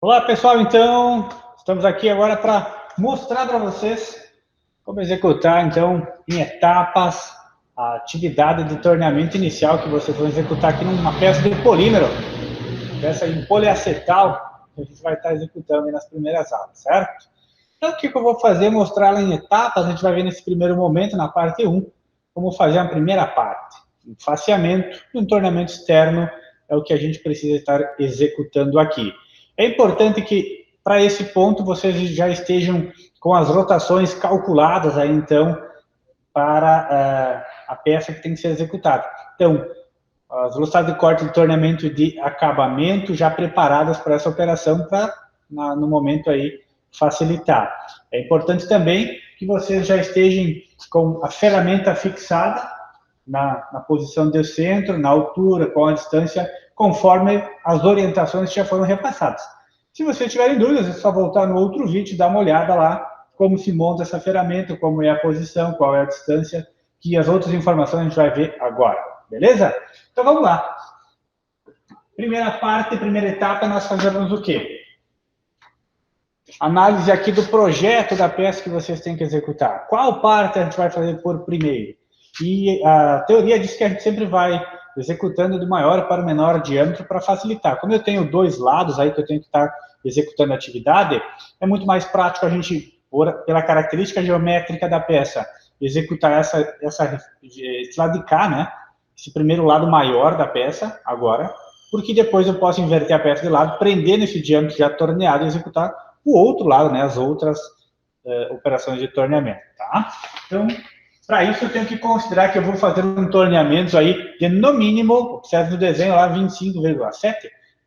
Olá, pessoal. Então, estamos aqui agora para mostrar para vocês como executar, então, em etapas, a atividade de torneamento inicial que vocês vão executar aqui numa peça de polímero, peça em poliacetal, que a gente vai estar executando nas primeiras aulas, certo? Então, o que eu vou fazer? Mostrar ela em etapas. A gente vai ver nesse primeiro momento, na parte 1, como fazer a primeira parte. Um faceamento e um torneamento externo é o que a gente precisa estar executando aqui. É importante que, para esse ponto, vocês já estejam com as rotações calculadas aí, então, para a peça que tem que ser executada. Então, as velocidades de corte de torneamento e de acabamento já preparadas para essa operação, para, no momento aí, facilitar. É importante também que vocês já estejam com a ferramenta fixada na posição do centro, na altura, com a distância, conforme as orientações que já foram repassadas. Se vocês tiverem dúvidas, é só voltar no outro vídeo e dar uma olhada lá, como se monta essa ferramenta, como é a posição, qual é a distância, que as outras informações a gente vai ver agora, beleza? Então vamos lá. Primeira parte, primeira etapa, nós fazemos o quê? Análise aqui do projeto da peça que vocês têm que executar. Qual parte a gente vai fazer por primeiro? E a teoria diz que a gente sempre vai executando do maior para o menor diâmetro para facilitar. Como eu tenho dois lados aí que eu tenho que estar executando a atividade, é muito mais prático a gente, pela característica geométrica da peça, executar esse lado de cá, né? Esse primeiro lado maior da peça, agora, porque depois eu posso inverter a peça de lado, prender nesse diâmetro já torneado e executar o outro lado, né, as outras operações de torneamento, tá? Então, para isso eu tenho que considerar que eu vou fazer um torneamento aí de, no mínimo, observe no desenho lá, 25,7,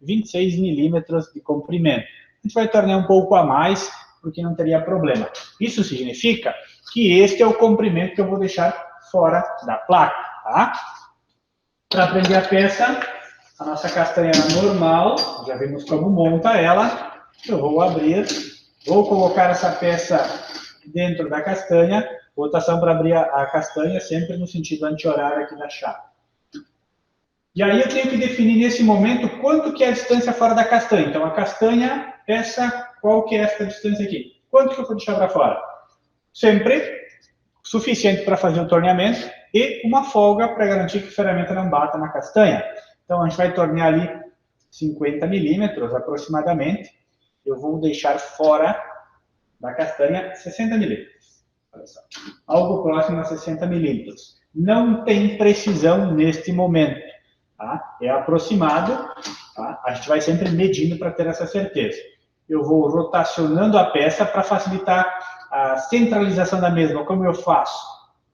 26 milímetros de comprimento. A gente vai tornear um pouco a mais, porque não teria problema. Isso significa que este é o comprimento que eu vou deixar fora da placa, tá? Para prender a peça, a nossa castanha normal, já vimos como monta ela. Eu vou abrir, vou colocar essa peça dentro da castanha, rotação para abrir a castanha, sempre no sentido anti-horário aqui da chave. E aí eu tenho que definir nesse momento quanto que é a distância fora da castanha. Então, a castanha, qual que é essa distância aqui? Quanto que eu vou deixar para fora? Sempre suficiente para fazer o torneamento e uma folga para garantir que a ferramenta não bata na castanha. Então, a gente vai tornear ali 50 milímetros aproximadamente. Eu vou deixar fora da castanha 60 milímetros. Olha só. Algo próximo a 60 milímetros. Não tem precisão neste momento. Tá? É aproximado. Tá? A gente vai sempre medindo para ter essa certeza. Eu vou rotacionando a peça para facilitar a centralização da mesma. Como eu faço?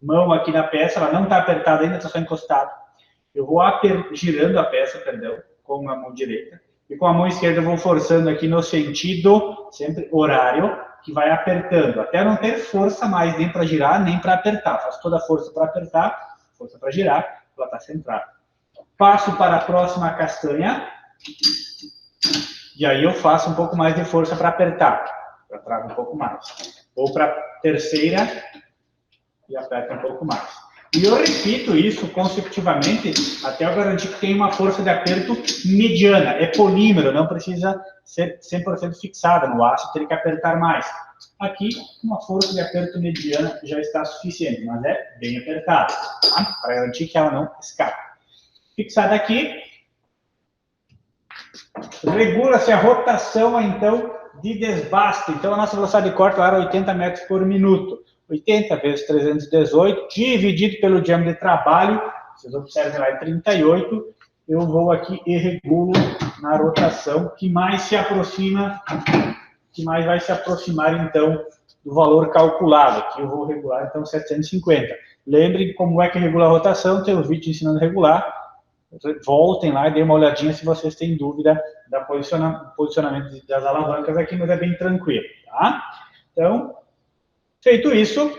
Mão aqui na peça, ela não está apertada ainda, está só encostada. Eu vou girando a peça, com a mão direita. E com a mão esquerda eu vou forçando aqui no sentido, sempre horário, que vai apertando, até não ter força mais nem para girar, nem para apertar. Faço toda a força para apertar, força para girar, ela está centrada. Passo para a próxima castanha, e aí eu faço um pouco mais de força para apertar, para travar um pouco mais. Ou para a terceira, e aperta um pouco mais. E eu repito isso consecutivamente até eu garantir que tem uma força de aperto mediana. É polímero, não precisa ser 100% fixada no aço, teria que apertar mais. Aqui, uma força de aperto mediana já está suficiente, mas é bem apertada, tá? Para garantir que ela não escape. Fixada aqui, regula-se a rotação, então, de desbaste. Então, a nossa velocidade de corte era 80 metros por minuto. 80 vezes 318, dividido pelo diâmetro de trabalho, vocês observem lá, é 38, eu vou aqui e regulo na rotação, que mais vai se aproximar, então, do valor calculado. Aqui eu vou regular, então, 750. Lembrem como é que regula a rotação, tem os vídeos ensinando a regular. Voltem lá e deem uma olhadinha se vocês têm dúvida do posicionamento das alavancas aqui, mas é bem tranquilo, tá? Então, feito isso,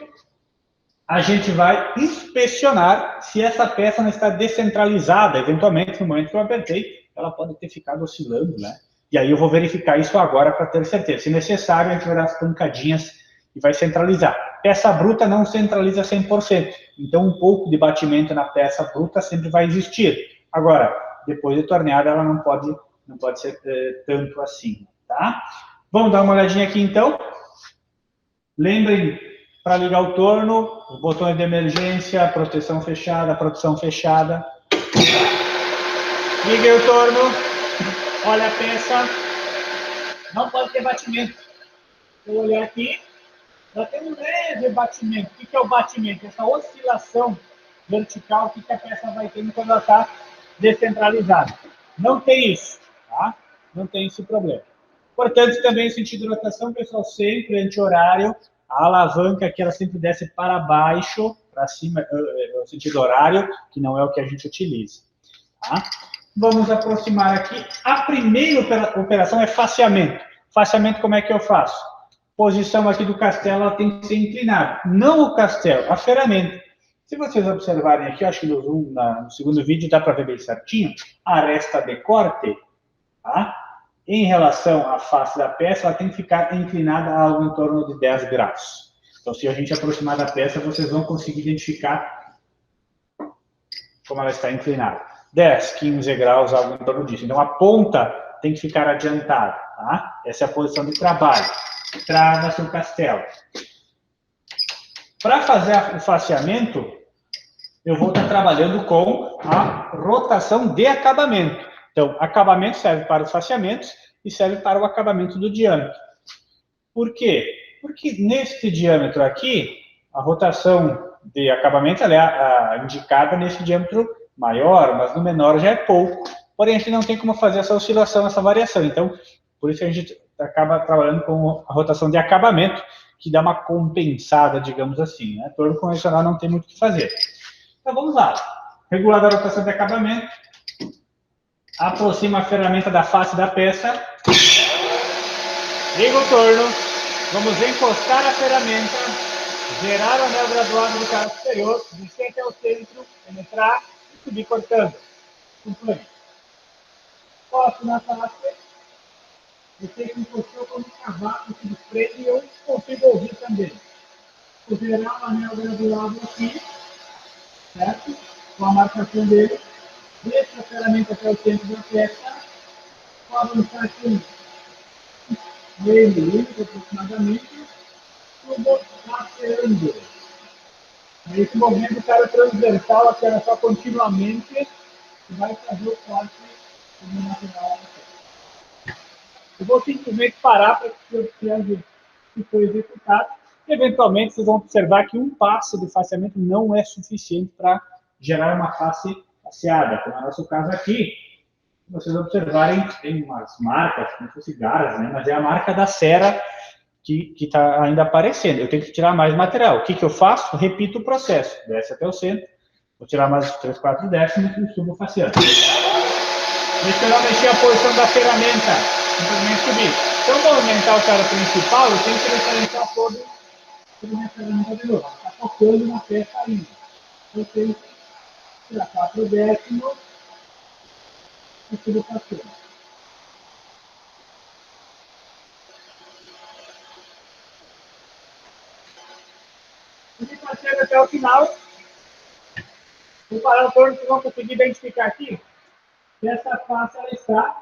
a gente vai inspecionar se essa peça não está descentralizada. Eventualmente, no momento que eu apertei, ela pode ter ficado oscilando, né? E aí eu vou verificar isso agora para ter certeza. Se necessário, a gente vai dar as pancadinhas e vai centralizar. Peça bruta não centraliza 100%. Então, um pouco de batimento na peça bruta sempre vai existir. Agora, depois de torneada, ela não pode ser tanto assim. tá? Vamos dar uma olhadinha aqui, então. Lembrem, para ligar o torno, os botões de emergência, proteção fechada, produção fechada. Liguei o torno, olha a peça, não pode ter batimento. Vou olhar aqui, já tem um leve batimento. O que é o batimento? Essa oscilação vertical que a peça vai ter quando ela está descentralizada. Não tem isso, tá? Não tem esse problema. Importante também o sentido de rotação, pessoal, sempre anti-horário. A alavanca aqui, ela sempre desce para baixo, para cima, no sentido horário, que não é o que a gente utiliza. Tá? Vamos aproximar aqui. A primeira operação é faceamento. Faceamento, como é que eu faço? Posição aqui do castelo, ela tem que ser inclinada. Não o castelo, a ferramenta. Se vocês observarem aqui, eu acho que no zoom, no segundo vídeo, dá para ver bem certinho, a aresta de corte, tá? Em relação à face da peça, ela tem que ficar inclinada a algo em torno de 10 graus. Então, se a gente aproximar da peça, vocês vão conseguir identificar como ela está inclinada. 10, 15 graus, algo em torno disso. Então, a ponta tem que ficar adiantada, tá? Essa é a posição de trabalho. Trava-se o castelo. Para fazer o faceamento, eu vou estar trabalhando com a rotação de acabamento. Então, acabamento serve para os faceamentos e serve para o acabamento do diâmetro. Por quê? Porque neste diâmetro aqui, a rotação de acabamento ela é indicada nesse diâmetro maior, mas no menor já é pouco. Porém, a gente não tem como fazer essa oscilação, essa variação. Então, por isso a gente acaba trabalhando com a rotação de acabamento, que dá uma compensada, digamos assim, né? Torno convencional não tem muito o que fazer. Então, vamos lá. Regular a rotação de acabamento. Aproxima a ferramenta da face da peça. Liga o torno. Vamos encostar a ferramenta. Gerar o anel graduado do canto superior. Descer até o centro. Penetrar e subir cortando. Posso na face. Você que encostou como um cavaco se desprende e eu consigo ouvir também. Vou gerar o anel graduado aqui. Certo? Com a marcação dele. Deixa a ferramenta até o centro da peça, vou avançar aqui meio milímetro aproximadamente, subo lacerando. Nesse movimento, o cara transversal, a perna só continuamente, e vai fazer o corte no lateral. Eu vou simplesmente parar para que o triângulo que foi executado. Eventualmente, vocês vão observar que um passo de faceamento não é suficiente para gerar uma face faceada, como é o nosso caso aqui. Se vocês observarem, tem umas marcas, como se fossem garras, né? Mas é a marca da cera que está ainda aparecendo. Eu tenho que tirar mais material. O que eu faço? Repito o processo. Desce até o centro, vou tirar mais 3, 4 décimos e subo faceando. Deixa eu não mexer a posição da ferramenta, simplesmente subir. Se eu movimentar o cara principal, eu tenho que referenciar todo a minha ferramenta de novo. Está focando na peça ainda. Eu tenho que tirar 4 décimos e tudo faceando. E faceando até o final. Vou parar o torno, vocês vão conseguir identificar aqui que essa face ela está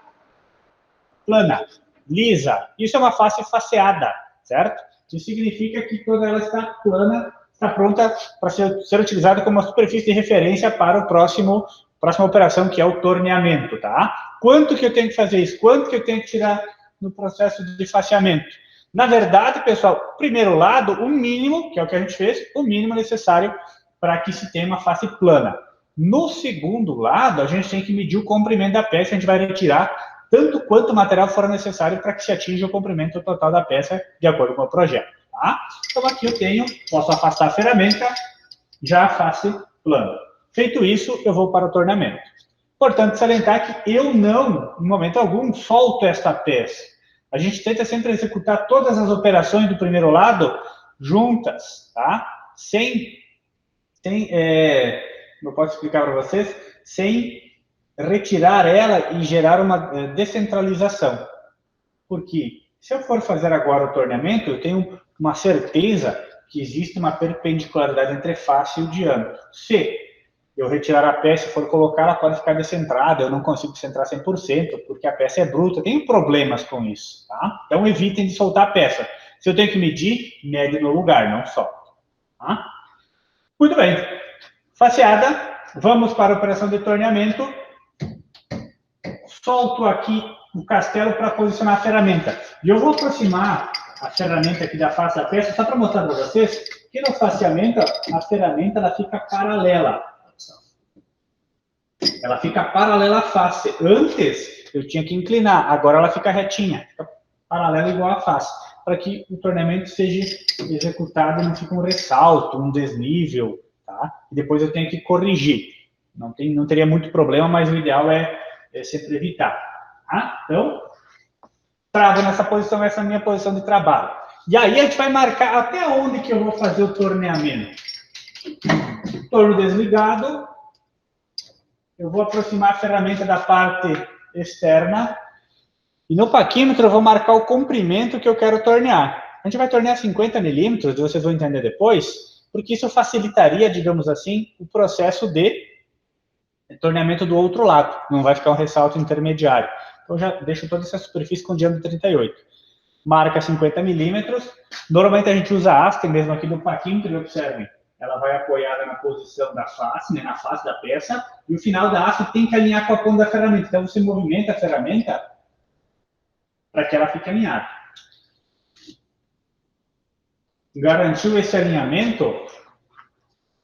plana, lisa. Isso é uma face faceada, certo? Isso significa que quando ela está plana, está pronta para ser utilizada como uma superfície de referência para a próxima operação, que é o torneamento, tá? Quanto que eu tenho que fazer isso? Quanto que eu tenho que tirar no processo de faceamento? Na verdade, pessoal, primeiro lado, o mínimo, que é o que a gente fez, o mínimo necessário para que se tenha uma face plana. No segundo lado, a gente tem que medir o comprimento da peça, a gente vai retirar tanto quanto o material for necessário para que se atinja o comprimento total da peça de acordo com o projeto. Tá? Então, aqui eu posso afastar a ferramenta, já a face plana. Feito isso, eu vou para o torneamento. Importante salientar que eu não, em momento algum, solto esta peça. A gente tenta sempre executar todas as operações do primeiro lado juntas, tá? Eu posso explicar para vocês, sem retirar ela e gerar uma descentralização. Porque se eu for fazer agora o torneamento, eu tenho uma certeza que existe uma perpendicularidade entre a face e o diâmetro. Se eu retirar a peça e for colocar, ela pode ficar descentrada, eu não consigo centrar 100%, porque a peça é bruta, tenho problemas com isso, tá? Então, evitem de soltar a peça. Se eu tenho que medir, mede no lugar, não solta. Tá? Muito bem. Faceada, vamos para a operação de torneamento. Solto aqui o castelo para posicionar a ferramenta. E eu vou aproximar a ferramenta aqui da face da peça, só para mostrar para vocês que no faceamento, a ferramenta ela fica paralela. Ela fica paralela à face. Antes, eu tinha que inclinar, agora ela fica retinha. Fica paralela igual à face. Para que o torneamento seja executado e não fique um ressalto, um desnível. Tá? E depois eu tenho que corrigir. Não teria muito problema, mas o ideal é sempre evitar. Tá? Então, travo nessa posição, essa é a minha posição de trabalho. E aí a gente vai marcar até onde que eu vou fazer o torneamento. Torno desligado. Eu vou aproximar a ferramenta da parte externa. E no paquímetro eu vou marcar o comprimento que eu quero tornear. A gente vai tornear 50 milímetros, vocês vão entender depois, porque isso facilitaria, digamos assim, o processo de torneamento do outro lado. Não vai ficar um ressalto intermediário. Então, já deixo toda essa superfície com diâmetro 38. Marca 50 milímetros. Normalmente a gente usa a haste, mesmo aqui no paquímetro, observem. Ela vai apoiada na posição da face, né, na face da peça, e o final da haste tem que alinhar com a ponta da ferramenta. Então, você movimenta a ferramenta para que ela fique alinhada. Garantiu esse alinhamento,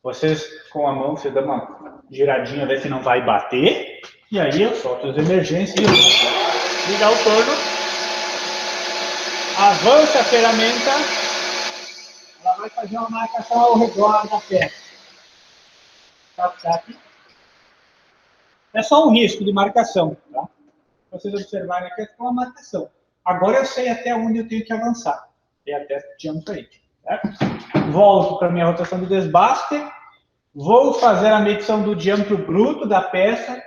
vocês com a mão, você dá uma giradinha, ver se não vai bater, e aí eu solto as emergências e ligar o torno, avança a ferramenta, ela vai fazer uma marcação ao redor da peça. Tá aqui. É só um risco de marcação, tá? Vocês observarem aqui, é uma marcação. Agora eu sei até onde eu tenho que avançar. E até diâmetro aí. Certo? Volto para a minha rotação de desbaste. Vou fazer a medição do diâmetro bruto da peça.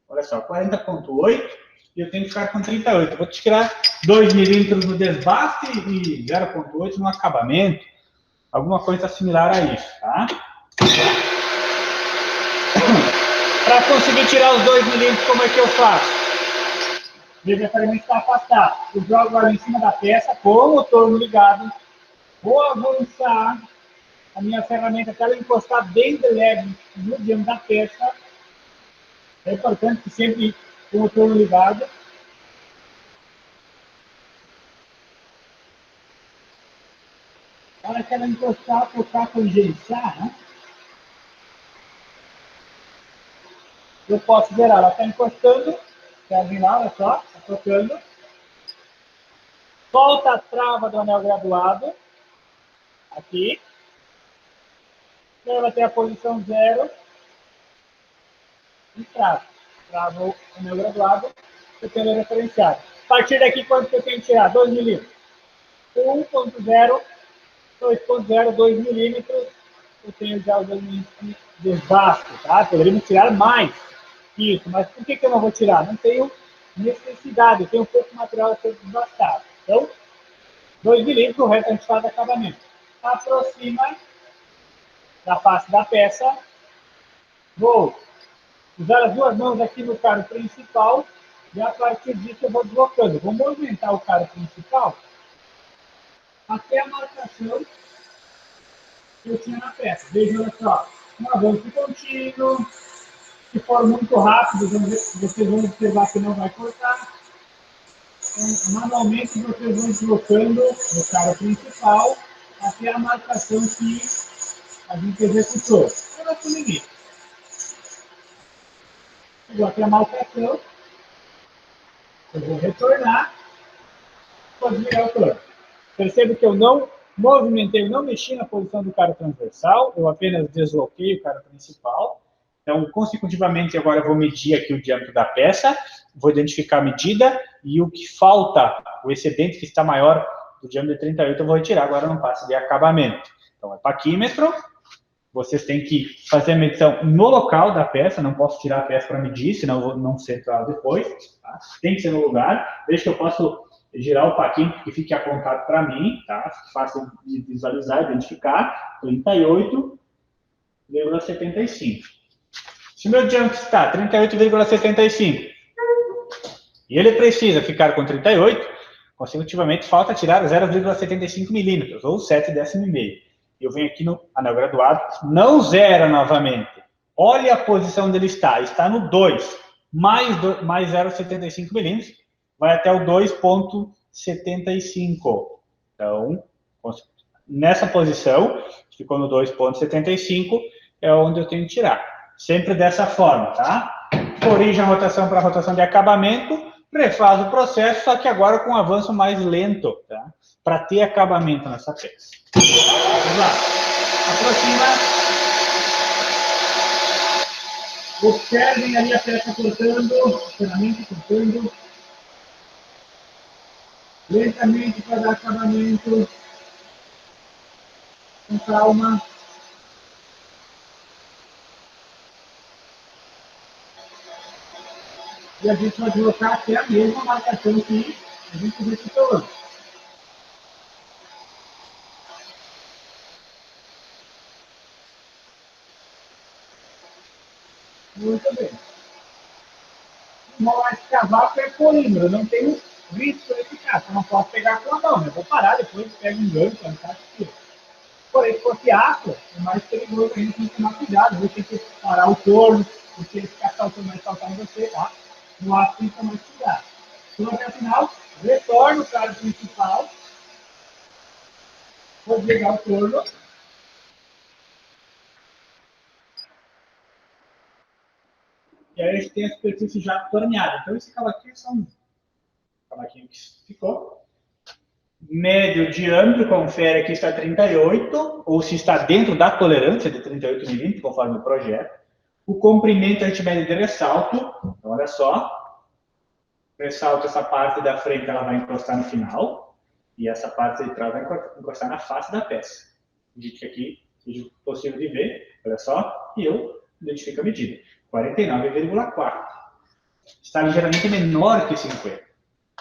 Olha só, 40,8. E eu tenho que ficar com 38. Vou tirar 2 milímetros no desbaste e 0,8 no acabamento. Alguma coisa similar a isso, tá? Para conseguir tirar os 2 milímetros, como é que eu faço? Veja, a ferramenta está afastada. Eu jogo ela em cima da peça com o torno ligado. Vou avançar a minha ferramenta até ela encostar bem de leve no diâmetro da peça. É importante que sempre com o torno ligado. Na hora que ela encostar, tocar com engessar, né? Eu posso ver ela está encostando. Quer vir lá, olha só, está tocando. Solta a trava do anel graduado. Aqui. Ela tem a posição 0. E trava. Trava o anel graduado. Eu tenho referenciado. A partir daqui, quanto que eu tenho que tirar? 2 milímetros. 1,0, 2,0, 2 milímetros. Eu tenho já os 2 milímetros de desbaste, tá? Poderíamos tirar mais isso, mas por que eu não vou tirar? Não tenho necessidade, eu tenho pouco material a ser desbastado. Então, 2 milímetros, o resto a gente faz acabamento. Aproxima da face da peça. Vou usar as duas mãos aqui no caro principal e a partir disso eu vou deslocando. Vou movimentar o caro principal até a marcação que eu tinha na peça. Veja, olha só, um avanço contínuo. Se for muito rápido, vocês vão observar que não vai cortar. Então, manualmente, vocês vão deslocando no caro principal até a marcação que a gente executou. Era o limite. Chegou até a marcação, eu vou retornar, vou desligar o torno. Percebe que eu não movimentei, não mexi na posição do caro transversal, eu apenas desloquei o caro principal. Então, consecutivamente, agora eu vou medir aqui o diâmetro da peça, vou identificar a medida e o que falta, o excedente que está maior do diâmetro de 38, eu vou retirar agora no passo de acabamento. Então, é paquímetro, vocês têm que fazer a medição no local da peça, não posso tirar a peça para medir, senão eu vou não centrar ela depois. Tá? Tem que ser no lugar, desde que eu possa girar o paquímetro que fique apontado para mim, tá? Fácil de visualizar, identificar, 38,75. Se o meu jump está 38,75 e ele precisa ficar com 38, consecutivamente falta tirar 0,75 milímetros, ou 7 décimo e meio. Eu venho aqui no anel graduado, não zera novamente. Olha a posição onde ele está. Está no 2, mais 0,75 milímetros, vai até o 2,75. Então, nessa posição, ficou no 2,75, é onde eu tenho que tirar. Sempre dessa forma, tá? Corrige a rotação para a rotação de acabamento, refaz o processo, só que agora com um avanço mais lento, tá? Para ter acabamento nessa peça. Vamos lá. Aproxima. Observem ali a peça cortando, lentamente cortando. Lentamente para dar acabamento. Com calma. E a gente vai colocar até a mesma marcação que a gente executou antes. Muito bem. O molar de cavaco é polímero, não tem risco de ficar. Eu não posso pegar com a mão, eu vou parar, depois pego um gancho, encaixa aqui. Porém, se fosse aço, é mais perigoso, a gente tem que tomar cuidado, você tem que parar o torno, porque ele ficar saltando mais saltar em você, tá? No aço tem que tomar cuidado. Então, até o final, retorno para o principal, vou desligar o torno. E aí a gente tem a superfície já torneada. Então, esse cavaquinho é só um cavaquinho que ficou. Médio diâmetro, confere aqui está 38, ou se está dentro da tolerância de 38 milímetros, conforme o projeto. O comprimento a gente mede de ressalto. Então, olha só. Ressalto, essa parte da frente ela vai encostar no final. E essa parte de trás vai encostar na face da peça. Indique aqui, seja possível de ver. Olha só. E eu identifico a medida. 49,4. Está ligeiramente menor que 50.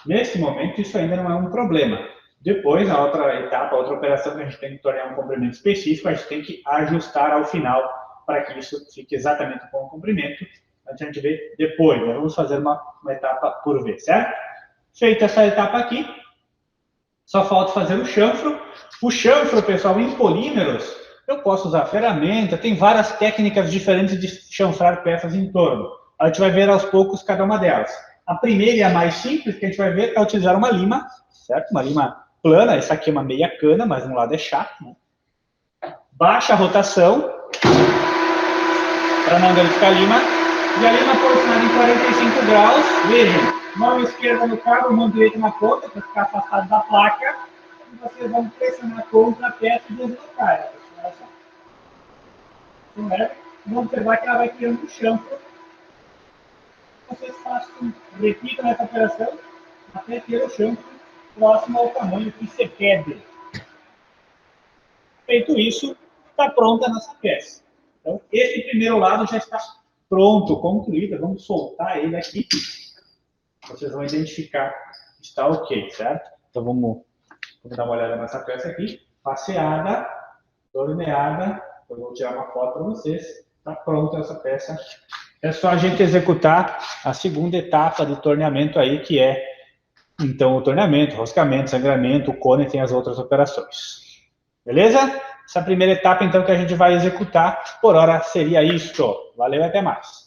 Nesse momento, isso ainda não é um problema. Depois, na outra etapa, a outra operação que a gente tem que tornar um comprimento específico, a gente tem que ajustar ao final para que isso fique exatamente com o comprimento. A gente vê depois, né? Vamos fazer uma etapa por vez, certo? Feita essa etapa aqui, só falta fazer o chanfro. O chanfro, pessoal, em polímeros, eu posso usar ferramenta, tem várias técnicas diferentes de chanfrar peças em torno. A gente vai ver aos poucos cada uma delas. A primeira e a mais simples que a gente vai ver é utilizar uma lima, certo? Uma lima plana, essa aqui é uma meia cana, mas um lado é chato, né? Baixa a rotação, para não danificar a lima, e a lima posicionada em 45 graus, vejam, mão esquerda no cabo, mão direita na ponta, para ficar afastado da placa, e vocês vão pressionar contra a peça e deslocar ela. Então, vão observar que ela vai criando um chanfro. Vocês façam, repitam essa operação até ter o chanfro próximo ao tamanho que se pede. Feito isso, está pronta a nossa peça. Então, esse primeiro lado já está pronto, concluído. Vamos soltar ele aqui. Vocês vão identificar que está ok, certo? Então, vamos dar uma olhada nessa peça aqui. Passeada, torneada. Eu vou tirar uma foto para vocês. Está pronta essa peça. É só a gente executar a segunda etapa de torneamento aí, que é, então, o torneamento, roscamento, sangramento, o cone, tem as outras operações. Beleza? Essa primeira etapa, então, que a gente vai executar, por hora, seria isto. Valeu e até mais.